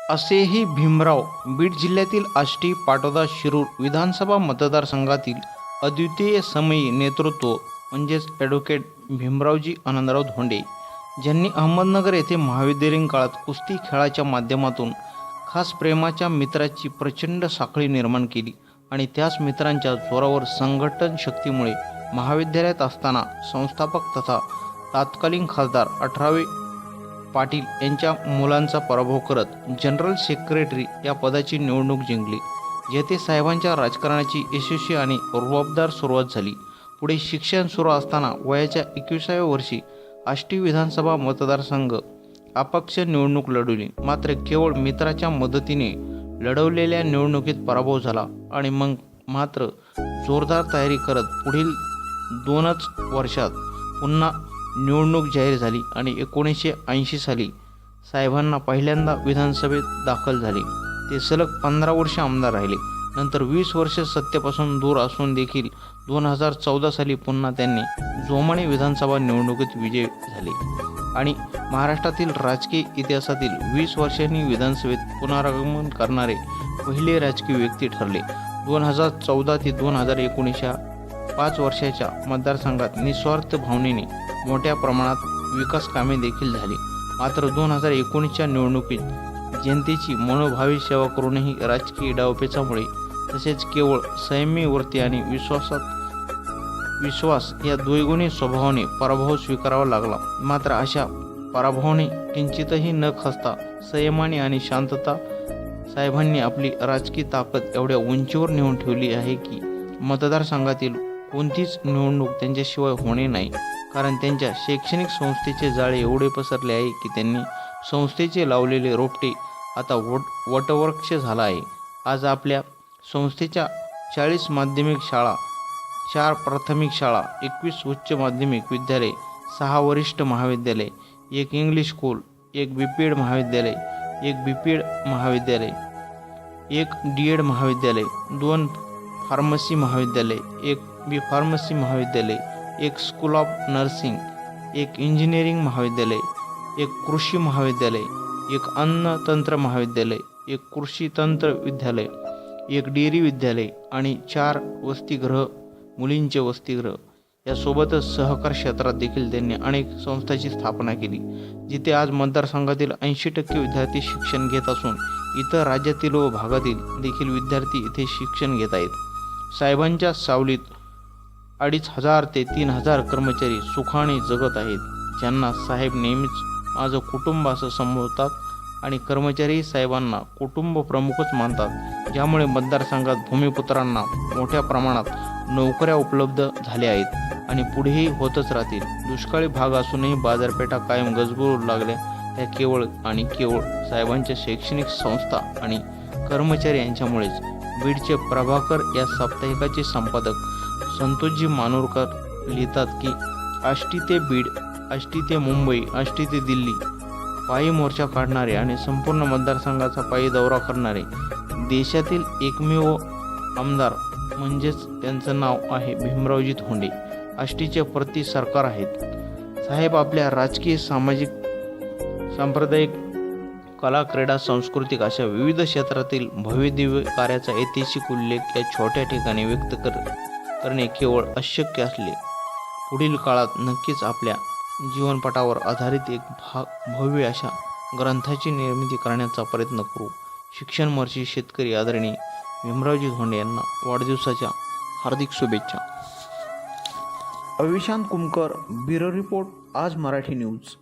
असेही भीमराव बीड जिल्ह्यातील आष्टी पाटोदा शिरूर विधानसभा मतदारसंघातील अद्वितीय समयी नेतृत्व म्हणजेच ॲडव्होकेट भीमरावजी आनंदराव धोंडे, ज्यांनी अहमदनगर येथे महाविद्यालयीन काळात कुस्ती खेळाच्या माध्यमातून खास प्रेमाच्या मित्राची प्रचंड साखळी निर्माण केली आणि त्याच मित्रांच्या जोरावर संघटन शक्तीमुळे महाविद्यालयात असताना संस्थापक तथा तत्कालीन खासदार 18वे पाटील यांच्या मुलांचा पराभव करत जनरल सेक्रेटरी या पदाची निवडणूक जिंकली, जेथे साहेबांच्या राजकारणाची यशस्वी आणि रुबाबदार सुरुवात झाली. पुढे शिक्षण सुरू असताना वयाच्या 21व्या वर्षी आष्टी विधानसभा मतदारसंघ अपक्ष निवडणूक लढवली, मात्र केवळ मित्राच्या मदतीने लढवलेल्या निवडणुकीत पराभव झाला आणि मग मात्र जोरदार तयारी करत पुढील 2च वर्षात पुन्हा निवडणूक जाहीर झाली आणि 1980 साली साहेबांना पहिल्यांदा विधानसभेत दाखल झाले. ते सलग 15 वर्षे आमदार राहिले. नंतर 20 वर्षे सत्तेपासून दूर असून देखील 2014 साली पुन्हा त्यांनी जोमाने विधानसभा निवडणुकीत विजयी झाले आणि महाराष्ट्रातील राजकीय इतिहासातील 20 वर्षांनी विधानसभेत पुनरागमन करणारे पहिले राजकीय व्यक्ती ठरले. 2014 ते 2019 या 5 वर्षाच्या मतदारसंघात निस्वार्थ भावनेने मोठ्या प्रमाणात विकास कामे देखील झाली. मात्र 2019च्या निवडणुकीत जनतेची मनोभावी सेवा करूनही राजकीय डावपेचामुळे तसेच केवळ संयमीवृत्ती आणि विश्वास या द्विगुणी स्वभावाने पराभव स्वीकारावा लागला. मात्र अशा पराभवाने किंचितही न खचता संयमाने आणि शांतता साहेबांनी आपली राजकीय ताकद एवढ्या उंचीवर नेऊन ठेवली आहे की मतदारसंघातील कोणतीच निवडणूक त्यांच्याशिवाय होणे नाही. कारण त्यांच्या शैक्षणिक संस्थेचे जाळे एवढे पसरले आहे की त्यांनी संस्थेचे लावलेले रोपटे आता वटवृक्ष झाला आहे. आज आपल्या संस्थेच्या 40 माध्यमिक शाळा, 4 प्राथमिक शाळा, 21 उच्च माध्यमिक विद्यालय, 6 वरिष्ठ महाविद्यालय, 1 इंग्लिश स्कूल, 1 बीपीएड महाविद्यालय, 1 बीपीएड महाविद्यालय, 1 डीएड महाविद्यालय, 2 फार्मसी महाविद्यालय, 1 बी फार्मसी महाविद्यालय, 1 स्कूल ऑफ नर्सिंग, 1 इंजिनिअरिंग महाविद्यालय, 1 कृषी महाविद्यालय, 1 अन्न तंत्र महाविद्यालय, 1 कृषी तंत्र विद्यालय, 1 डेअरी विद्यालय आणि 4 वसतिगृह, मुलींचे वसतिगृह. यासोबतच सहकार क्षेत्रात देखील त्यांनी अनेक संस्थांची स्थापना केली, जिथे आज मतदारसंघातील 80% विद्यार्थी शिक्षण घेत असून इतर राज्यातील व भागातील देखील विद्यार्थी इथे शिक्षण घेत आहेत. साहेबांच्या सावलीत 2500 ते 3000 कर्मचारी सुखाने जगत आहेत, ज्यांना साहेब नेहमीच माझं कुटुंब असं संबोधतात आणि कर्मचारी साहेबांना कुटुंब प्रमुखच मानतात, ज्यामुळे मतदारसंघात भूमिपुत्रांना मोठ्या प्रमाणात नोकऱ्या उपलब्ध झाल्या आहेत आणि पुढेही होतच राहतील. दुष्काळी भाग असूनही बाजारपेठा कायम गजबजू लागल्या त्या केवळ आणि केवळ साहेबांच्या शैक्षणिक संस्था आणि कर्मचारी यांच्यामुळेच. बीडचे प्रभाकर या साप्ताहिकाचे संपादक संतोषजी मानूरकर लिहितात की आष्टी ते बीड, आष्टी ते मुंबई, आष्टी ते दिल्ली पायी मोर्चा काढणारे आणि संपूर्ण मतदारसंघाचा पायी दौरा करणारे देशातील एकमेव आमदार म्हणजेच त्यांचं नाव आहे भीमरावजी धोंडे. आष्टीचे प्रति सरकार आहेत. साहेब आपल्या राजकीय, सामाजिक, सांप्रदायिक, कला, क्रीडा, सांस्कृतिक अशा विविध क्षेत्रातील भव्यदिव्य कार्याचा ऐतिहासिक उल्लेख या छोट्या ठिकाणी व्यक्त करणे केवळ अशक्य असले. पुढील काळात नक्कीच आपल्या जीवनपटावर आधारित एक भव्य अशा ग्रंथाची निर्मिती करण्याचा प्रयत्न करू. शिक्षणमर्षी शेतकरी आदरणीय भीमरावजी धोंडे यांना वाढदिवसाच्या हार्दिक शुभेच्छा. अविशांत कुमकर, ब्युरो रिपोर्ट, आज मराठी न्यूज.